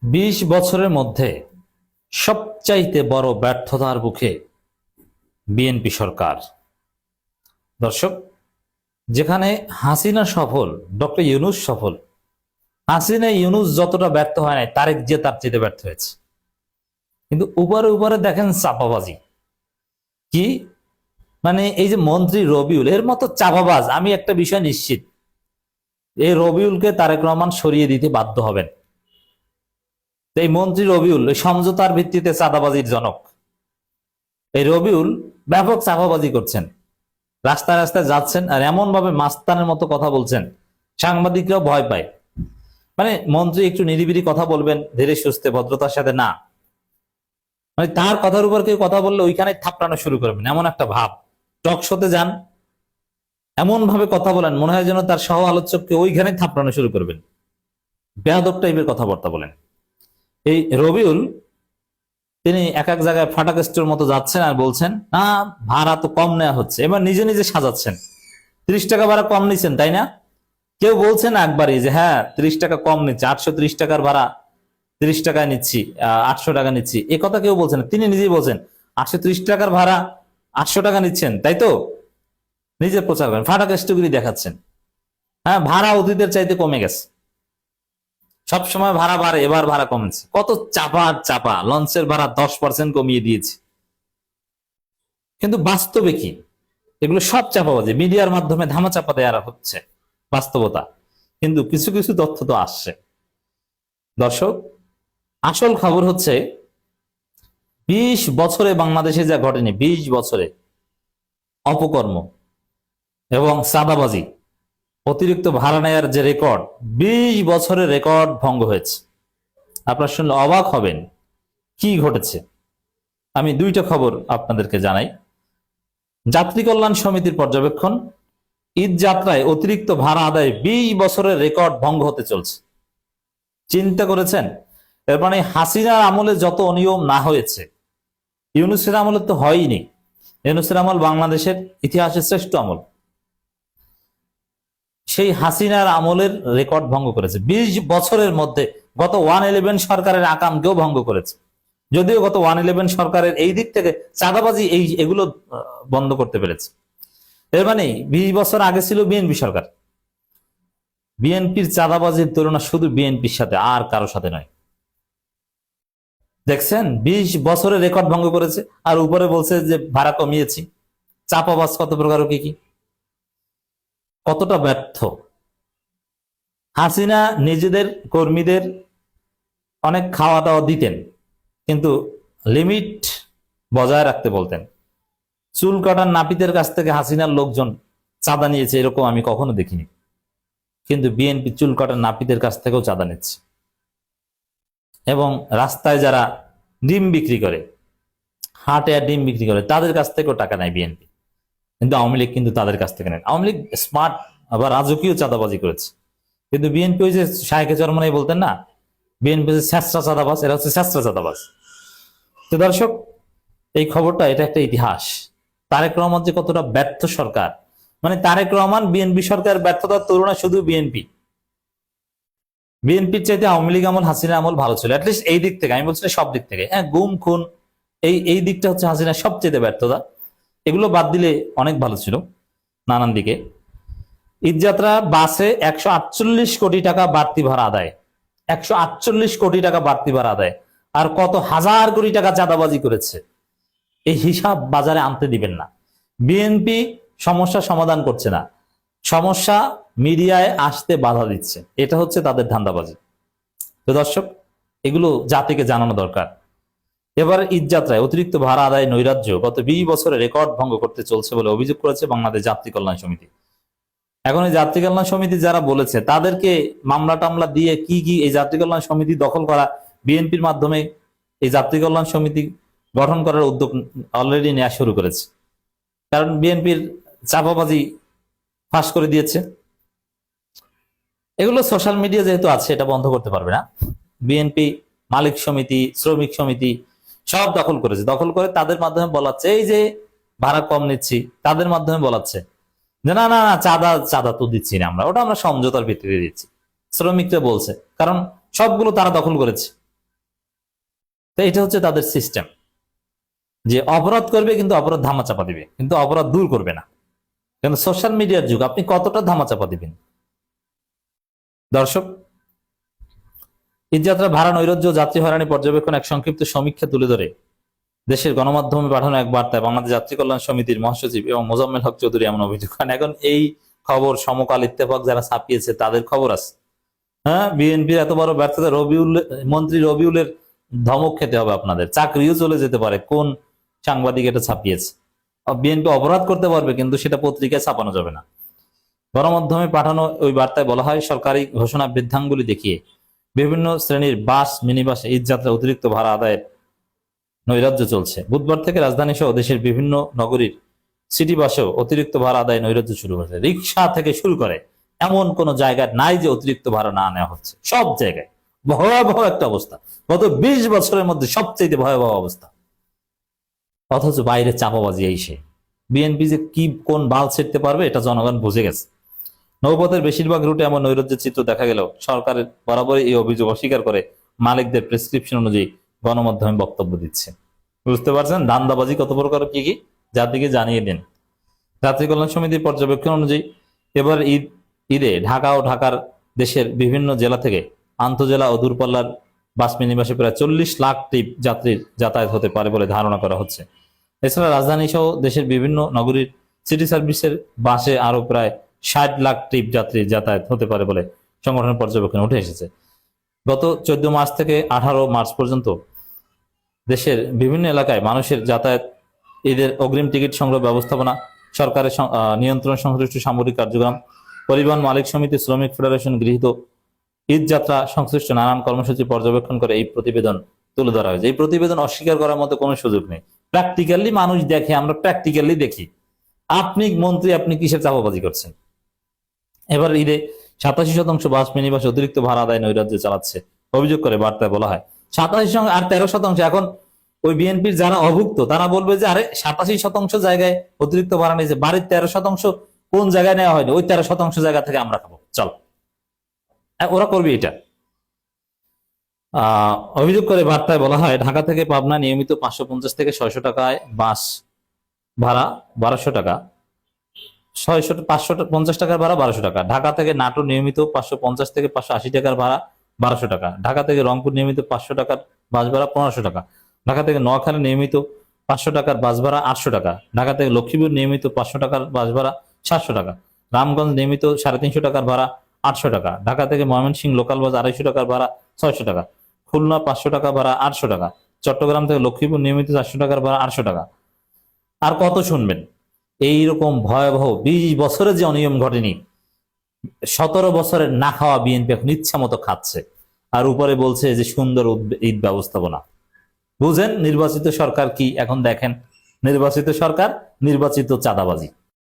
20 বছরের মধ্যে সবচাইতে বড় ব্যর্থতার মুখে বিএনপি সরকার। দর্শক, যেখানে হাসিনা সফল, ডক্টর ইউনূস সফল, হাসিনা ইউনূস যতটা ব্যর্থ হয় নাই, তারেক যে তার চেয়ে ব্যর্থ হয়েছে। কিন্তু উপরে উপরে দেখেন চাপাবাজি কি, মানে এই যে মন্ত্রী রবিউল এর মতো চাপাবাজ, আমি একটা বিষয় নিশ্চিত, এই রবিউলকে তারেক রহমান সরিয়ে দিতে বাধ্য হবেন। এই মন্ত্রী রবিউল এই সমঝোতার ভিত্তিতে চাঁদাবাজির জনক। এই রবিউল ব্যাপক চাপাবাজি করছেন, রাস্তায় রাস্তায় যাচ্ছেন আর এমন ভাবে মাস্তানের মতো কথা বলছেন, সাংবাদিকরাও ভয় পায়। মানে মন্ত্রী একটু নিরিবিলি কথা বলবেন, ধীরে সুস্থে ভদ্রতার সাথে, না মানে তার কথার উপর কেউ কথা বললে ওইখানে থাপড়ানো শুরু করবেন, এমন একটা ভাব। টক শোতে যান, এমন ভাবে কথা বলেন মনে হয় যেন তার সহ আলোচককে ওইখানে থাপড়ানো শুরু করবেন। বেয়াদব টাইপের কথাবার্তা বলেন এই রবিউল। তিনি এক এক জায়গায় ফাটাকেস্টের মতো যাচ্ছেন আর বলছেন, না ভাড়া তো কম নেওয়া হচ্ছে। এবার নিজে নিজে সাজাচ্ছেন, 30 টাকা ভাড়া কম নিচ্ছেন তাই না? কেউ বলছেন একবারই যে হ্যাঁ 30 টাকা কম নিচ্ছে, 830 টাকার ভাড়া 30 টাকায় নিচ্ছি, 800 টাকা নিচ্ছি, এ কথা কেউ বলছেন না। তিনি নিজেই বলছেন 830 টাকার ভাড়া 800 টাকা নিচ্ছেন, তাই তো? নিজে প্রচার করেন, ফাটাকেস্টগুলি দেখাচ্ছেন। হ্যাঁ, ভাড়া অতীতের চাইতে কমে গেছে, সবসময় ভাড়া বাড়ে, এবার ভাড়া কমেছে। কত চাপা চাপা, লঞ্চের ভাড়া 10% কমিয়ে দিয়েছে। কিন্তু বাস্তবে কি? এগুলো সব চাপাবাজি, মিডিয়ার মাধ্যমে ধামাচাপা দেওয়া হচ্ছে বাস্তবতা। কিন্তু কিছু কিছু তথ্য তো আসছে। দর্শক, আসল খবর হচ্ছে 20 বছরে বাংলাদেশে যা ঘটেনি, 20 বছরে অপকর্ম এবং চাঁদাবাজি, অতিরিক্ত ভাড়া নেয়ার যে রেকর্ড, 20 বছরের রেকর্ড ভঙ্গ হয়েছে। আপনারা শুনলে অবাক হবেন কি ঘটেছে। আমি দুইটা খবর আপনাদেরকে জানাই। যাত্রী কল্যাণ সমিতির পর্যবেক্ষণ, ঈদ যাত্রায় অতিরিক্ত ভাড়া আদায় 20 বছরের রেকর্ড ভঙ্গ হতে চলছে। চিন্তা করেছেন? এর মানে হাসিনার আমলে যত অনিয়ম না হয়েছে, ইউনূসের আমলে তো হয়নি। ইউনূসের আমল বাংলাদেশের ইতিহাসের শ্রেষ্ঠ আমল, সেই হাসিনার আমলের রেকর্ড ভঙ্গ করেছে 20 বছরের মধ্যে। গত 111 সরকারের আকামকেও ভঙ্গ করেছে, যদিও গত 111 সরকারের এই দিক থেকে চাঁদাবাজি এগুলো বন্ধ করতে পেরেছে। এর মানে 20 বছর আগে ছিল বিএনপি সরকার। বিএনপির চাঁদাবাজির তুলনা শুধু বিএনপির সাথে, আর কারো সাথে নয়। দেখছেন 20 বছরের রেকর্ড ভঙ্গ করেছে, আর উপরে বলছে যে ভাড়া কমিয়েছি। চাপাবাজ কত প্রকার, কি কি, কতটা ব্যর্থ। হাসিনা নিজেদের কর্মীদের অনেক খাওয়া দাওয়া দিতেন, কিন্তু লিমিট বজায় রাখতে বলতেন। চুল কাটার নাপিতের কাছ থেকে হাসিনার লোকজন চাঁদা নিয়েছে এরকম আমি কখনো দেখিনি, কিন্তু বিএনপি চুল কাটার নাপিতের কাছ থেকেও চাঁদা নিচ্ছে। এবং রাস্তায় যারা ডিম বিক্রি করে, হাটে আর ডিম বিক্রি করে, তাদের কাছ থেকেও টাকা নেয় বিএনপি। কিন্তু আওয়ামী লীগ কিন্তু তাদের কাছ থেকে নেয়। আওয়ামী লীগ স্মার্ট, আবার রাজকীয় চাঁদাবাজি করেছে। কিন্তু বিএনপি ওই যে শায়েখে চরমনাই বলতেন না, বিএনপি হচ্ছে স্যাঁচরা চাঁদাবাজ, এরা হচ্ছে স্যাঁচরা চাঁদাবাজ। তো দর্শক, এই খবরটা, এটা একটা ইতিহাস। তারেক রহমান যে কতটা ব্যর্থ সরকার, মানে তারেক রহমান বিএনপি সরকার ব্যর্থতার তুলনা শুধু বিএনপি। বিএনপির চাইতে আওয়ামী লীগ আমল, হাসিনা আমল ভালো ছিল, অ্যাটলিস্ট এই দিক থেকে। আমি বলছি সব দিক থেকে, হ্যাঁ গুম খুন এই দিকটা হচ্ছে হাসিনার সবচেয়ে ব্যর্থতা। এগুলো বাদ দিলে অনেক ভালো ছিল নানান দিকে। ঈদযাত্রা বাসে 148 কোটি টাকা বাড়তি ভাড়া আদায়, 148 কোটি টাকা বাড়তি ভাড়া আদায়, আর কত হাজার কোটি টাকা চাঁদাবাজি করেছে। এই হিসাব বাজারে আনতে দিবেন না। বিএনপি সমস্যা সমাধান করছে না, সমস্যা মিডিয়ায় আসতে বাধা দিচ্ছে। এটা হচ্ছে তাদের ধান্দাবাজি। তো দর্শক, এগুলো জাতিকে জানানো দরকার। এবার ঈদযাত্রায় অতিরিক্ত ভাড়া আদায় নৈরাজ্য গত 20 বছরে রেকর্ড ভঙ্গ করতে চলছে বলে অভিযোগ করেছে বাংলাদেশ যাত্রী কল্যাণ সমিতি। এখন এই যাত্রী কল্যাণ সমিতি যারা বলেছে, তাদেরকে মামলা টামলা দিয়ে কি এই যাত্রী কল্যাণ সমিতি দখল করা, বিএনপির মাধ্যমে এই যাত্রী কল্যাণ সমিতি গঠন করার উদ্যোগ অলরেডি নেওয়া শুরু করেছে। কারণ বিএনপির চাপাবাজি ফাঁস করে দিয়েছে। এগুলো সোশ্যাল মিডিয়া যেহেতু আছে, এটা বন্ধ করতে পারবে না। বিএনপি মালিক সমিতি, শ্রমিক সমিতি সব দখল করেছে। দখল করে তাদের মাধ্যমে বলাচ্ছে এই যে ভাড়া কম নিচ্ছি, তাদের মাধ্যমে বলাচ্ছে যে না না না, চাঁদা তো দিচ্ছি না আমরা, ওটা আমরা সমঝোতার ভিত্তিতে দিচ্ছি। শ্রমিকরা বলছে, কারণ সবগুলো তারা দখল করেছে। তো এটা হচ্ছে তাদের সিস্টেম, যে অপরাধ করবে কিন্তু অপরাধ ধামাচাপা দিবে, কিন্তু অপরাধ দূর করবে না। কিন্তু সোশ্যাল মিডিয়ার যুগ, আপনি কতটা ধামাচাপা দিবেন? দর্শক, ঈদযাত্রা ভাড়া নৈরাজ্য যাত্রী হয়রানি পর্যবেক্ষণ এক সংক্ষিপ্ত সমীক্ষা তুলে ধরে দেশের গণমাধ্যমে পাঠানো এক বার্তায় বাংলাদেশ যাত্রী কল্যাণ সমিতির মহাসচিব এবং মোজাম্মেল হক চৌধুরী এমন অভিযোগ করেন। এখন এই খবর সমকাল ইত্তেফাক যারা ছাপিয়েছে তাদের খবর আছে। হ্যাঁ, বিএনপির এত বড় ব্যর্থতা, মন্ত্রী রবিউলের ধমক খেতে হবে আপনাদের, চাকরিও চলে যেতে পারে। কোন সাংবাদিক এটা ছাপিয়েছে? বিএনপি অপরাধ করতে পারবে, কিন্তু সেটা পত্রিকায় ছাপানো যাবে না। গণমাধ্যমে পাঠানো ওই বার্তায় বলা হয়, সরকারি ঘোষণা বৃদ্ধাঙ্গুলি দেখিয়ে বিভিন্ন শ্রেণীর বাস, মিনিবাসে ঈদযাত্রা অতিরিক্ত ভাড়া আদায়ের নৈরাজ্য চলছে। বুধবার থেকে রাজধানী সহ দেশের বিভিন্ন নগরীর সিটি বাসেও অতিরিক্ত ভাড়া আদায় নৈরাজ্য শুরু হয়েছে। রিক্সা থেকে শুরু করে এমন কোন জায়গা নাই যে অতিরিক্ত ভাড়া না নেওয়া হচ্ছে। সব জায়গায় ভয়াবহ একটা অবস্থা, গত 20 বছরের মধ্যে সবচেয়ে ভয়াবহ অবস্থা। অথচ বাইরে চাপাবাজি সে বিএনপি যে কি কোন বাল ছিঁড়তে পারবে এটা জনগণ বুঝে গেছে। নৌপথের বেশিরভাগ রুটে এমন নৈরাজ্যের চিত্র দেখা গেল সরকারের বরাবরই এই অভিযোগ অস্বীকার করে মালিকদের প্রেসক্রিপশন অনুযায়ী গণমাধ্যমে বক্তব্য দিচ্ছে। বুঝতে পারছেন ধান্দাবাজি কত প্রকার, কি কি জাতিকে জানিয়ে দিন। যাত্রী কল্যাণ সমিতির পর্যবেক্ষণ অনুযায়ী এবার ঈদে ঢাকা ও ঢাকার দেশের বিভিন্ন জেলা থেকে আন্তজেলা ও দূরপাল্লার বাস মিনিবাসে প্রায় 40 লাখ ট্রিপ যাত্রীর যাতায়াত হতে পারে বলে ধারণা করা হচ্ছে। এছাড়া রাজধানী সহ দেশের বিভিন্ন নগরীর সিটি সার্ভিসের বাসে আরো প্রায় 60 লাখ ট্রিপ যাত্রীর যাতায়াত হতে পারে বলে সংগঠনের পর্যবেক্ষণে উঠে এসেছে। গত 14 মার্চ থেকে 18 মার্চ পর্যন্ত দেশের বিভিন্ন এলাকায় মানুষের যাতায়াত, ঈদের অগ্রিম টিকিট সংগ্রহ ব্যবস্থাপনা, সরকারের নিয়ন্ত্রণ সংশ্লিষ্ট সামরিক কার্যক্রম, পরিবহন মালিক সমিতি, শ্রমিক ফেডারেশন গৃহীত ঈদ যাত্রা সংশ্লিষ্ট নানান কর্মসূচি পর্যবেক্ষণ করে এই প্রতিবেদন তুলে ধরা হয়েছে। এই প্রতিবেদন অস্বীকার করার মতো কোনো সুযোগ নেই। প্র্যাকটিক্যালি মানুষ দেখে, আমরা প্র্যাকটিক্যালি দেখি। আপনি মন্ত্রী, আপনি কিসের চাপাবাজি করছেন? এবার ঈদে 87% বাস মিনিবাস অতিরিক্ত ভাড়া আদায় নৈরাজ্য চালাচ্ছে অভিযোগ করে বার্তায় বলা হয়। 87 আর 13%। এখন ওই বিএনপির যারা অভুক্ত তারা বলবে যে আরে 87% জায়গায় অতিরিক্ত ভাড়া নিয়েছে, বাড়ির 13% কোন জায়গায় নেওয়া হয়নি, ওই 13% জায়গা থেকে আমরা খাবো, চল। ওরা করবে এটা। অভিযোগ করে বার্তায় বলা হয়, ঢাকা থেকে পাবনা নিয়মিত 550 থেকে 600 টাকায় বাস ভাড়া 1200 টাকা, 550 টাকার ভাড়া 1200 টাকা। ঢাকা থেকে নাটোর নিয়মিত 550 থেকে 580 টাকার ভাড়া 1200 টাকা। ঢাকা থেকে রংপুর নিয়মিত 500 টাকার বাস ভাড়া 1500 টাকা। ঢাকা থেকে নোয়াখালী নিয়মিত 500 টাকার বাস ভাড়া 800 টাকা। ঢাকা থেকে লক্ষ্মীপুর নিয়মিত 500 টাকার বাস ভাড়া 700 টাকা। রামগঞ্জ নিয়মিত 350 টাকার ভাড়া 800 টাকা। ঢাকা থেকে ময়মনসিংহ লোকাল বাস 250 টাকার ভাড়া 600 টাকা। খুলনা 500 টাকা ভাড়া 800 টাকা। চট্টগ্রাম থেকে লক্ষ্মীপুর নিয়মিত 400 টাকার ভাড়া 800 টাকা। আর কত শুনবেন? এইরকম ভয়াবহ 20 বছরে যে অনিয়ম ঘটেনি, 17 বছরের না খাওয়া বিএনপি এখন ইচ্ছা মতো খাচ্ছে, আর উপরে বলছে যে সুন্দর ঈদ ব্যবস্থাপনা। বুঝেন নির্বাচিত সরকার কি? এখন দেখেন নির্বাচিত সরকার, নির্বাচিত চাঁদাবাজি।